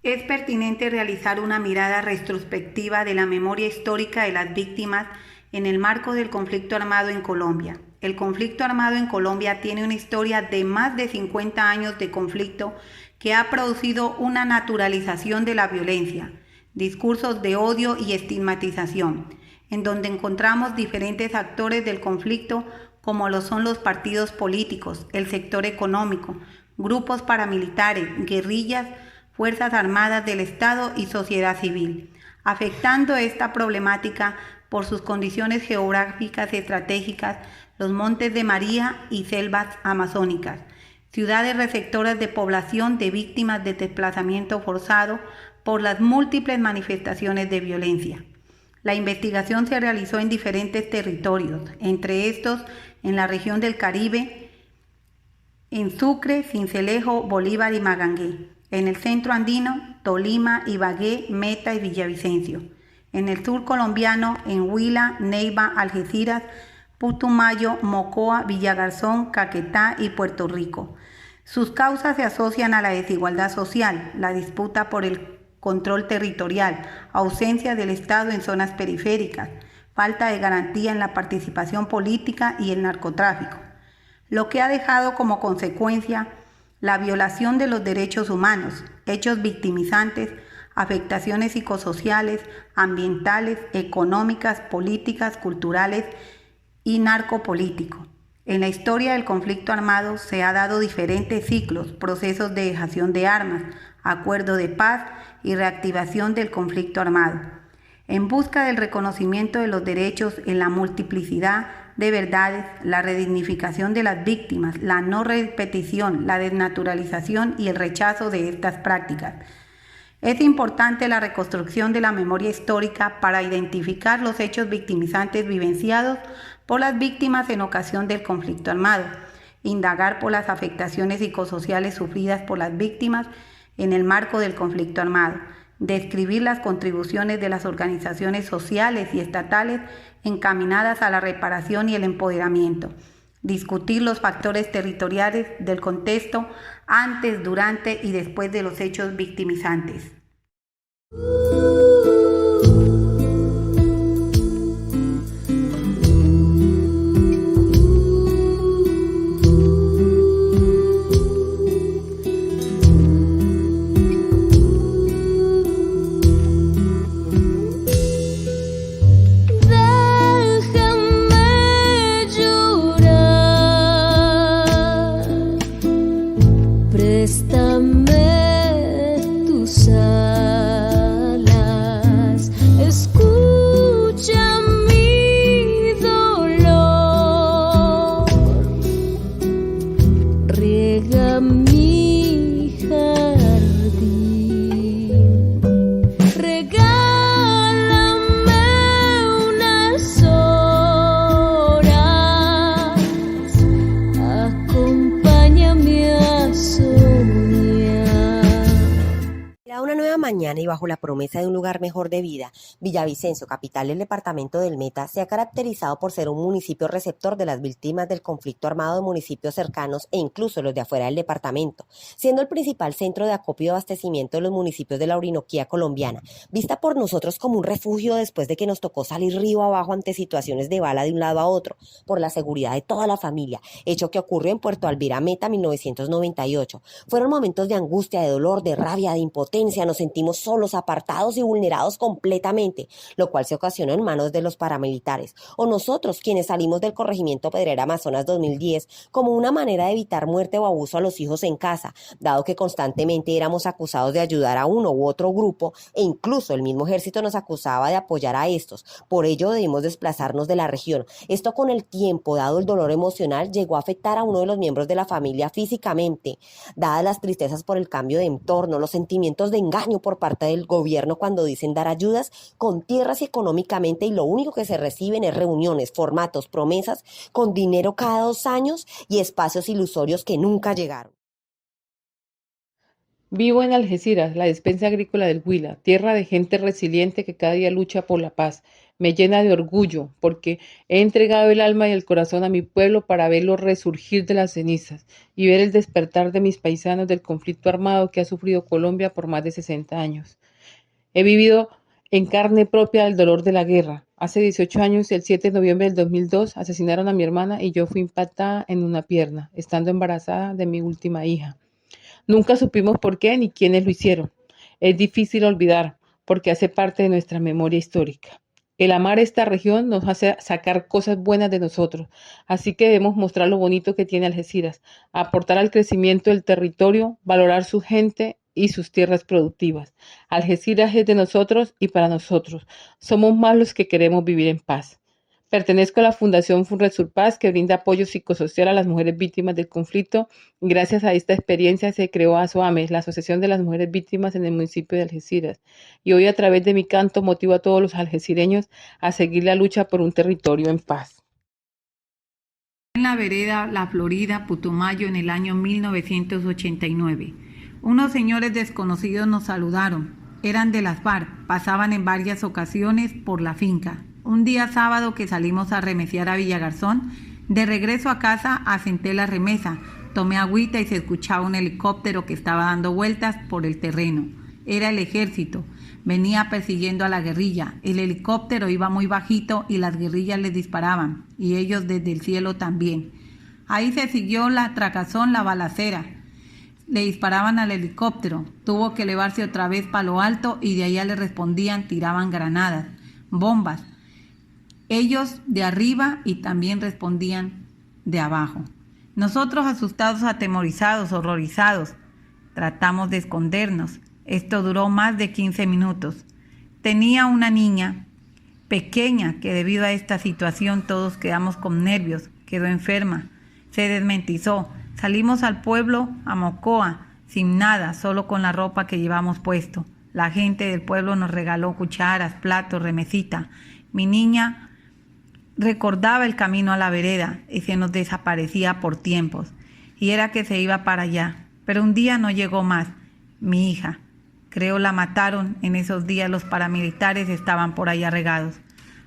Es pertinente realizar una mirada retrospectiva de la memoria histórica de las víctimas en el marco del conflicto armado en Colombia. El conflicto armado en Colombia tiene una historia de más de 50 años de conflicto que ha producido una naturalización de la violencia, discursos de odio y estigmatización, en donde encontramos diferentes actores del conflicto como lo son los partidos políticos, el sector económico, grupos paramilitares, guerrillas, Fuerzas Armadas del Estado y sociedad civil, afectando esta problemática por sus condiciones geográficas estratégicas, los Montes de María y selvas amazónicas, ciudades receptoras de población de víctimas de desplazamiento forzado por las múltiples manifestaciones de violencia. La investigación se realizó en diferentes territorios, entre estos en la región del Caribe, en Sucre, Sincelejo, Bolívar y Magangué, en el centro andino, Tolima, Ibagué, Meta y Villavicencio, en el sur colombiano, en Huila, Neiva, Algeciras, Putumayo, Mocoa, Villagarzón, Caquetá y Puerto Rico. Sus causas se asocian a la desigualdad social, la disputa por el control territorial, ausencia del Estado en zonas periféricas, falta de garantía en la participación política y el narcotráfico, lo que ha dejado como consecuencia la violación de los derechos humanos, hechos victimizantes, afectaciones psicosociales, ambientales, económicas, políticas, culturales y narcopolítico. En la historia del conflicto armado se han dado diferentes ciclos, procesos de dejación de armas, acuerdo de paz y reactivación del conflicto armado, en busca del reconocimiento de los derechos en la multiplicidad de verdades, la redignificación de las víctimas, la no repetición, la desnaturalización y el rechazo de estas prácticas. Es importante la reconstrucción de la memoria histórica para identificar los hechos victimizantes vivenciados por las víctimas en ocasión del conflicto armado, indagar por las afectaciones psicosociales sufridas por las víctimas en el marco del conflicto armado, describir las contribuciones de las organizaciones sociales y estatales encaminadas a la reparación y el empoderamiento, discutir los factores territoriales del contexto antes, durante y después de los hechos victimizantes. Préstame tus alas, escucha mi dolor, riega mi jardín, regálame unas horas, acompáñame a Era una nueva mañana y bajo la promesa de un lugar mejor de vida, Villavicencio, capital del departamento del Meta, se ha caracterizado por ser un municipio receptor de las víctimas del conflicto armado de municipios cercanos e incluso los de afuera del departamento, siendo el principal centro de acopio y abastecimiento de los municipios de la Orinoquía colombiana, vista por nosotros como un refugio después de que nos tocó salir río abajo ante situaciones de bala de un lado a otro, por la seguridad de toda la familia, hecho que ocurrió en Puerto Alvira, Meta, 1998. Fueron momentos de angustia, de dolor, de rabia, de impotencia. Nos sentimos solos, apartados y vulnerados completamente, lo cual se ocasionó en manos de los paramilitares, o nosotros quienes salimos del corregimiento Pedrera Amazonas 2010 como una manera de evitar muerte o abuso a los hijos en casa, dado que constantemente éramos acusados de ayudar a uno u otro grupo e incluso el mismo ejército nos acusaba de apoyar a estos. Por ello debimos desplazarnos de la región. Esto con el tiempo, dado el dolor emocional, llegó a afectar a uno de los miembros de la familia físicamente, dadas las tristezas por el cambio de entorno, los sentimientos de engaño por parte del gobierno cuando dicen dar ayudas con tierras y económicamente, y lo único que se reciben es reuniones, formatos, promesas con dinero cada 2 años y espacios ilusorios que nunca llegaron. Vivo en Algeciras, la despensa agrícola del Huila, tierra de gente resiliente que cada día lucha por la paz. Me llena de orgullo porque he entregado el alma y el corazón a mi pueblo para verlo resurgir de las cenizas y ver el despertar de mis paisanos del conflicto armado que ha sufrido Colombia por más de 60 años. He vivido en carne propia el dolor de la guerra. Hace 18 años, el 7 de noviembre del 2002, asesinaron a mi hermana y yo fui impactada en una pierna, estando embarazada de mi última hija. Nunca supimos por qué ni quiénes lo hicieron. Es difícil olvidar porque hace parte de nuestra memoria histórica. El amar esta región nos hace sacar cosas buenas de nosotros, así que debemos mostrar lo bonito que tiene Algeciras, aportar al crecimiento del territorio, valorar su gente y sus tierras productivas. Algeciras es de nosotros y para nosotros. Somos más los que queremos vivir en paz. Pertenezco a la Fundación Funresur Paz, que brinda apoyo psicosocial a las mujeres víctimas del conflicto. Gracias a esta experiencia se creó ASOAMES, la Asociación de las Mujeres Víctimas en el municipio de Algeciras. Y hoy, a través de mi canto, motivo a todos los algecireños a seguir la lucha por un territorio en paz. En la vereda La Florida, Putumayo, en el año 1989. Unos señores desconocidos nos saludaron. Eran de las FARC, pasaban en varias ocasiones por la finca. Un día sábado que salimos a remesear a Villagarzón, de regreso a casa asenté la remesa, tomé agüita y se escuchaba un helicóptero que estaba dando vueltas por el terreno. Era el ejército, venía persiguiendo a la guerrilla. El helicóptero iba muy bajito y las guerrillas les disparaban, y ellos desde el cielo también. Ahí se siguió la tracazón, la balacera. Le disparaban al helicóptero, tuvo que elevarse otra vez para lo alto y de allá le respondían, tiraban granadas, bombas. Ellos de arriba y también respondían de abajo. Nosotros asustados, atemorizados, horrorizados, tratamos de escondernos. Esto duró más de 15 minutos. Tenía una niña pequeña que debido a esta situación todos quedamos con nervios, quedó enferma, se desmentizó. Salimos al pueblo, a Mocoa, sin nada, solo con la ropa que llevamos puesto. La gente del pueblo nos regaló cucharas, platos, remesita. Mi niña recordaba el camino a la vereda y se nos desaparecía por tiempos. Y era que se iba para allá. Pero un día no llegó más. Mi hija, creo la mataron en esos días, los paramilitares estaban por allá regados.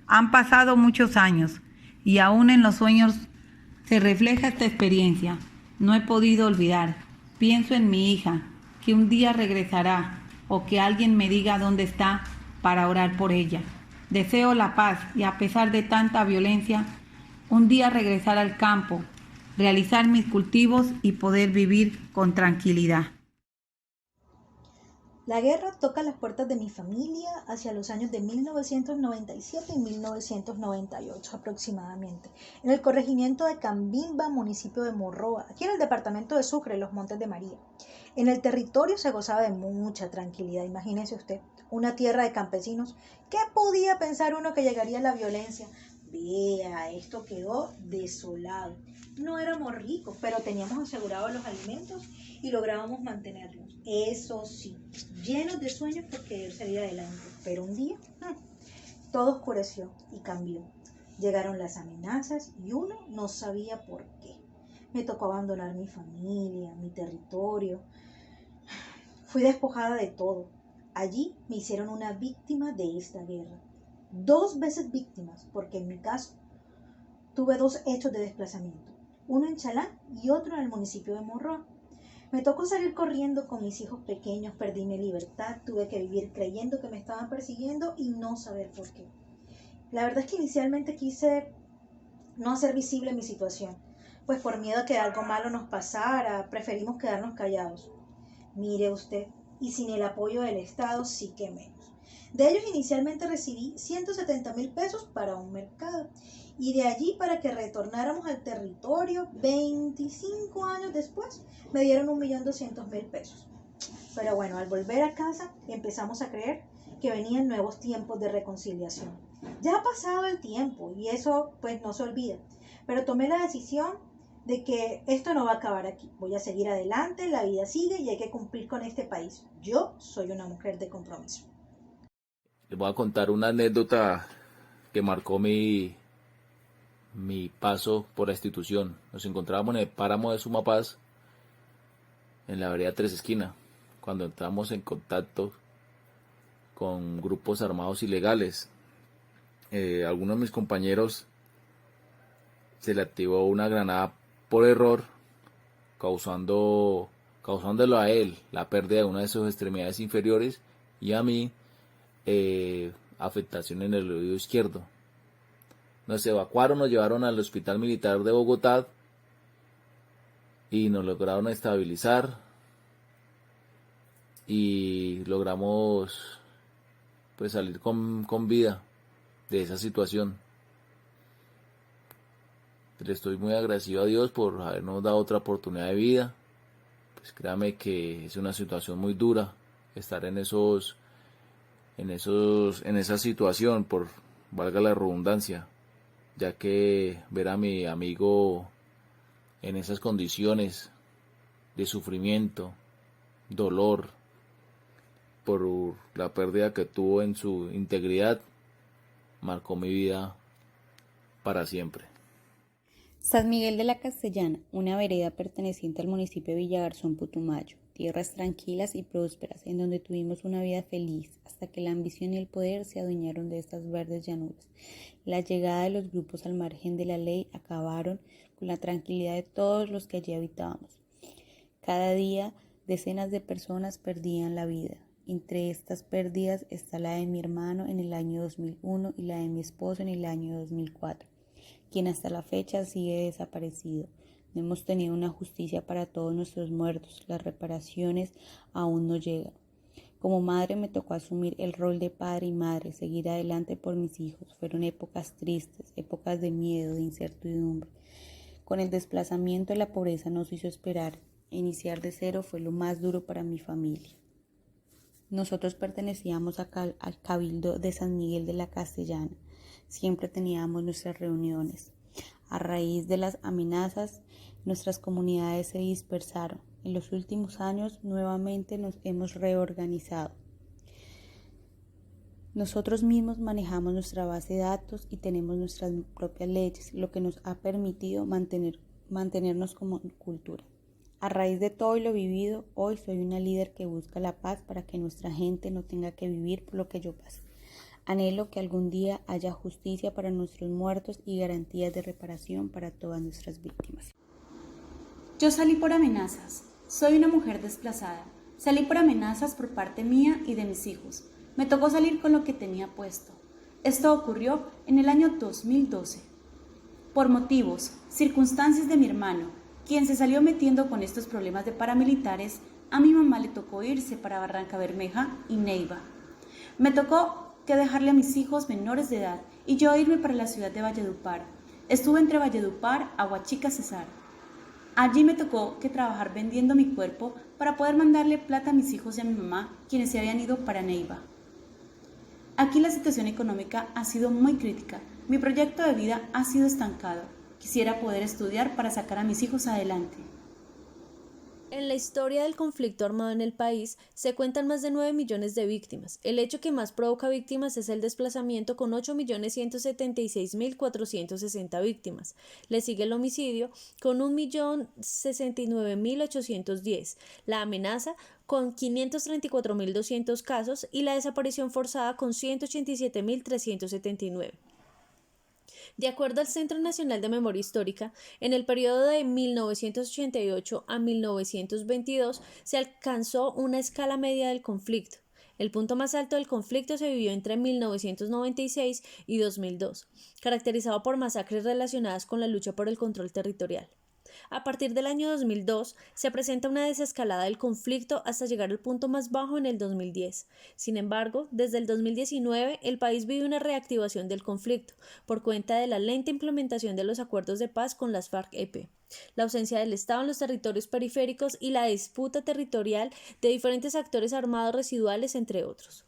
Han pasado muchos años y aún en los sueños se refleja esta experiencia. No he podido olvidar. Pienso en mi hija, que un día regresará o que alguien me diga dónde está para orar por ella. Deseo la paz y a pesar de tanta violencia, un día regresar al campo, realizar mis cultivos y poder vivir con tranquilidad. La guerra toca las puertas de mi familia hacia los años de 1997 y 1998 aproximadamente, en el corregimiento de Cambimba, municipio de Morroa, aquí en el departamento de Sucre, Los Montes de María. En el territorio se gozaba de mucha tranquilidad, imagínese usted, una tierra de campesinos. ¿Qué podía pensar uno que llegaría la violencia? Vea, esto quedó desolado. No éramos ricos, pero teníamos asegurados los alimentos y lográbamos mantenerlos. Eso sí, llenos de sueños por querer salir adelante. Pero un día, todo oscureció y cambió. Llegaron las amenazas y uno no sabía por qué. Me tocó abandonar mi familia, mi territorio. Fui despojada de todo. Allí me hicieron una víctima de esta guerra. 2 veces víctimas, porque en mi caso tuve 2 hechos de desplazamiento. Uno en Chalán y otro en el municipio de Morroa. Me tocó salir corriendo con mis hijos pequeños, perdí mi libertad, tuve que vivir creyendo que me estaban persiguiendo y no saber por qué. La verdad es que inicialmente quise no hacer visible mi situación, pues por miedo a que algo malo nos pasara, preferimos quedarnos callados. Mire usted, y sin el apoyo del Estado sí que menos. De ellos inicialmente recibí 170,000 pesos para un mercado y de allí para que retornáramos al territorio 25 años después me dieron 1.200.000 pesos. Pero bueno, al volver a casa empezamos a creer que venían nuevos tiempos de reconciliación. Ya ha pasado el tiempo y eso pues no se olvida, pero tomé la decisión de que esto no va a acabar aquí. Voy a seguir adelante, la vida sigue y hay que cumplir con este país. Yo soy una mujer de compromiso. Les voy a contar una anécdota que marcó mi paso por la institución. Nos encontrábamos en el páramo de Sumapaz, en la vereda Tres Esquinas, cuando entramos en contacto con grupos armados ilegales. Algunos de mis compañeros se le activó una granada por error, causándolo a él la pérdida de una de sus extremidades inferiores y a mí afectación en el oído izquierdo. Nos evacuaron, nos llevaron al Hospital Militar de Bogotá y nos lograron estabilizar y logramos pues salir con vida de esa situación. Le estoy muy agradecido a Dios por habernos dado otra oportunidad de vida. Pues créame que es una situación muy dura estar en esa situación, por valga la redundancia, ya que ver a mi amigo en esas condiciones de sufrimiento, dolor, por la pérdida que tuvo en su integridad, marcó mi vida para siempre. San Miguel de la Castellana, una vereda perteneciente al municipio de Villagarzón, Putumayo, tierras tranquilas y prósperas, en donde tuvimos una vida feliz, hasta que la ambición y el poder se adueñaron de estas verdes llanuras. La llegada de los grupos al margen de la ley acabaron con la tranquilidad de todos los que allí habitábamos. Cada día, decenas de personas perdían la vida. Entre estas pérdidas está la de mi hermano en el año 2001 y la de mi esposo en el año 2004. Quien hasta la fecha sigue desaparecido. No hemos tenido una justicia para todos nuestros muertos, las reparaciones aún no llegan. Como madre me tocó asumir el rol de padre y madre, seguir adelante por mis hijos. Fueron épocas tristes, épocas de miedo, de incertidumbre. Con el desplazamiento y la pobreza nos hizo esperar. Iniciar de cero fue lo más duro para mi familia. Nosotros pertenecíamos al Cabildo de San Miguel de la Castellana. Siempre teníamos nuestras reuniones. A raíz de las amenazas, nuestras comunidades se dispersaron. En los últimos años, nuevamente nos hemos reorganizado. Nosotros mismos manejamos nuestra base de datos y tenemos nuestras propias leyes, lo que nos ha permitido mantenernos como cultura. A raíz de todo lo vivido, hoy soy una líder que busca la paz para que nuestra gente no tenga que vivir por lo que yo pasé. Anhelo que algún día haya justicia para nuestros muertos y garantías de reparación para todas nuestras víctimas. Yo salí por amenazas. Soy una mujer desplazada. Salí por amenazas por parte mía y de mis hijos. Me tocó salir con lo que tenía puesto. Esto ocurrió en el año 2012. Por motivos, circunstancias de mi hermano, quien se salió metiendo con estos problemas de paramilitares, a mi mamá le tocó irse para Barranca Bermeja y Neiva. Me tocó que dejarle a mis hijos menores de edad y yo irme para la ciudad de Valledupar. Estuve entre Valledupar, Aguachica, Cesar. Allí me tocó que trabajar vendiendo mi cuerpo para poder mandarle plata a mis hijos y a mi mamá, quienes se habían ido para Neiva. Aquí la situación económica ha sido muy crítica. Mi proyecto de vida ha sido estancado. Quisiera poder estudiar para sacar a mis hijos adelante. En la historia del conflicto armado en el país se cuentan más de 9 millones de víctimas. El hecho que más provoca víctimas es el desplazamiento con 8.176.460 víctimas. Le sigue el homicidio con 1.069.810, la amenaza con 534.200 casos y la desaparición forzada con 187.379. De acuerdo al Centro Nacional de Memoria Histórica, en el periodo de 1988 a 1922 se alcanzó una escala media del conflicto. El punto más alto del conflicto se vivió entre 1996 y 2002, caracterizado por masacres relacionadas con la lucha por el control territorial. A partir del año 2002 se presenta una desescalada del conflicto hasta llegar al punto más bajo en el 2010. Sin embargo, desde el 2019 el país vive una reactivación del conflicto por cuenta de la lenta implementación de los acuerdos de paz con las FARC-EP, la ausencia del Estado en los territorios periféricos y la disputa territorial de diferentes actores armados residuales, entre otros.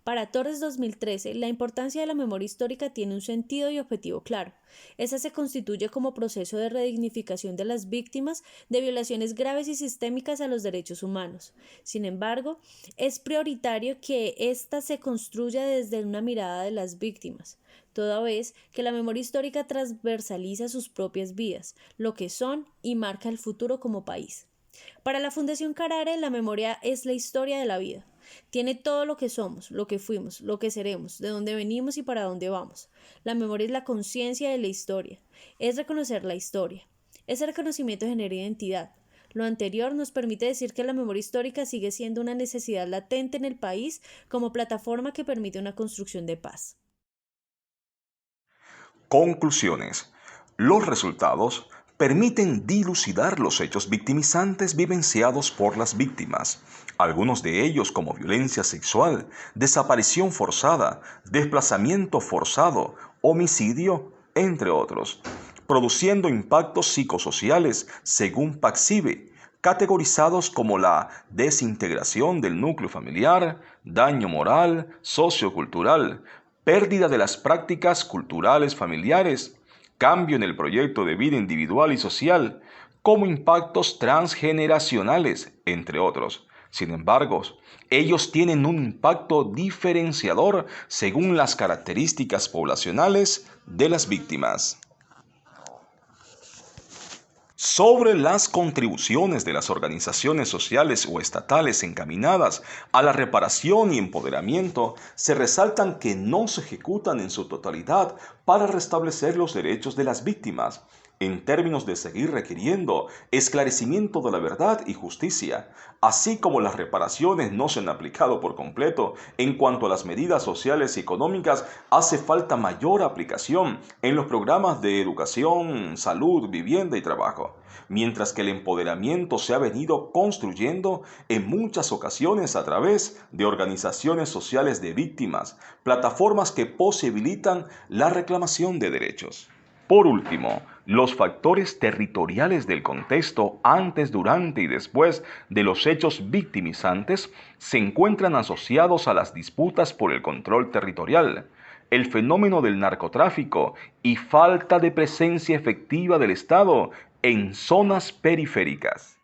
Para Torres 2013, la importancia de la memoria histórica tiene un sentido y objetivo claro. Esa se constituye como proceso de redignificación de las víctimas de violaciones graves y sistémicas a los derechos humanos. Sin embargo, es prioritario que ésta se construya desde una mirada de las víctimas, toda vez que la memoria histórica transversaliza sus propias vidas, lo que son y marca el futuro como país. Para la Fundación Carare, la memoria es la historia de la vida. Tiene todo lo que somos, lo que fuimos, lo que seremos, de dónde venimos y para dónde vamos. La memoria es la conciencia de la historia, es reconocer la historia. Ese reconocimiento genera identidad. Lo anterior nos permite decir que la memoria histórica sigue siendo una necesidad latente en el país como plataforma que permite una construcción de paz. Conclusiones. Los resultados permiten dilucidar los hechos victimizantes vivenciados por las víctimas, algunos de ellos como violencia sexual, desaparición forzada, desplazamiento forzado, homicidio, entre otros, produciendo impactos psicosociales según PACSIBE, categorizados como la desintegración del núcleo familiar, daño moral, sociocultural, pérdida de las prácticas culturales familiares, cambio en el proyecto de vida individual y social, como impactos transgeneracionales, entre otros. Sin embargo, ellos tienen un impacto diferenciador según las características poblacionales de las víctimas. Sobre las contribuciones de las organizaciones sociales o estatales encaminadas a la reparación y empoderamiento, se resaltan que no se ejecutan en su totalidad para restablecer los derechos de las víctimas, en términos de seguir requiriendo esclarecimiento de la verdad y justicia, así como las reparaciones no se han aplicado por completo. En cuanto a las medidas sociales y económicas, hace falta mayor aplicación en los programas de educación, salud, vivienda y trabajo, mientras que el empoderamiento se ha venido construyendo en muchas ocasiones a través de organizaciones sociales de víctimas, plataformas que posibilitan la reclamación de derechos. Por último, los factores territoriales del contexto antes, durante y después de los hechos victimizantes se encuentran asociados a las disputas por el control territorial, el fenómeno del narcotráfico y falta de presencia efectiva del Estado en zonas periféricas.